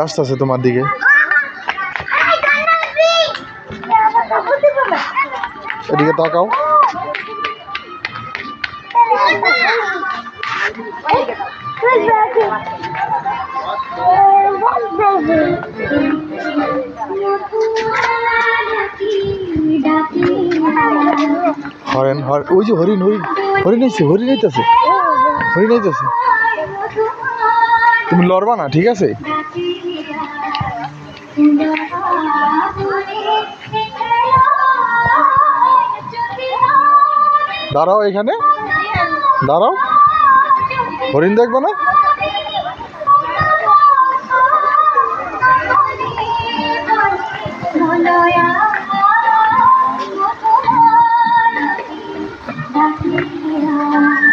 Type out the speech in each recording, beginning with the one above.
আস্তে আছে তোমার দিকে। এদিকে তাকাও। হরেন ওই যে হরিণ হরিণ হরিণ আইছে হরিণ আইতেছে হরিণ আইতেছে। তুমি লড়বা না, ঠিক আছে? দাঁড়াও, এখানে দাঁড়াও। হরিণ দেখবো না?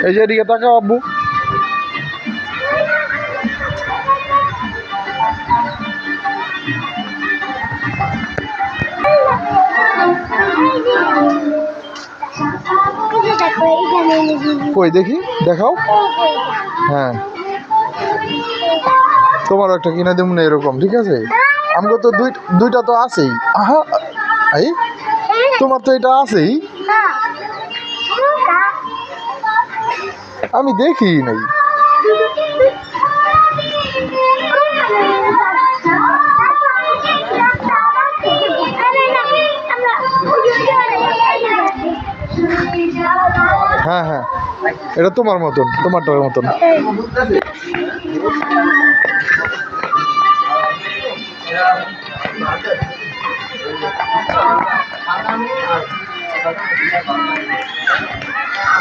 এই যে এদিকে তাকাও আব্বু। কই দেখি, দেখাও। হ্যাঁ, তোমারও একটা কিনে দেব না এরকম, ঠিক আছে? আমাকে তো দুইটা তো আছেই। আহা, এই তোমার তো এটা আছেই, আমি দেখি নাই। হ্যাঁ হ্যাঁ, এটা তোমার মতন, তোমারটার মতন।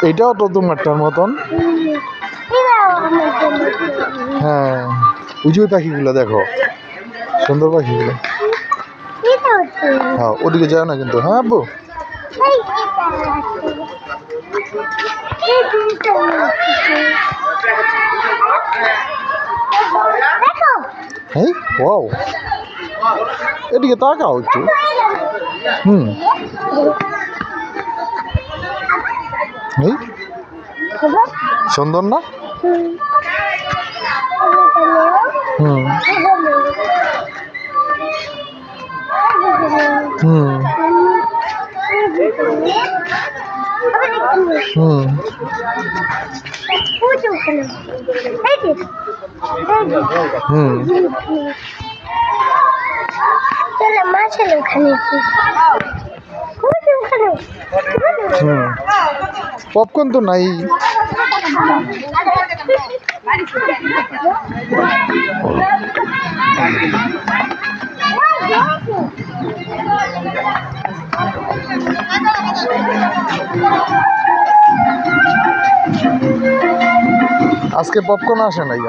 এটাও তো তোমারটার মতন। হ্যাঁ, ওই যে পাখিগুলো দেখো, সুন্দর পাখিগুলো। হ্যাঁ, ওদিকে যাও না কিন্তু। হ্যাঁ আব্বু, এই ওয়াও, এদিকে তাকাও একটু। এই সুন্দর না? হুম হুম হুম পপকর্ন তো নাই। আজকে পপকর্ন আসে নাই।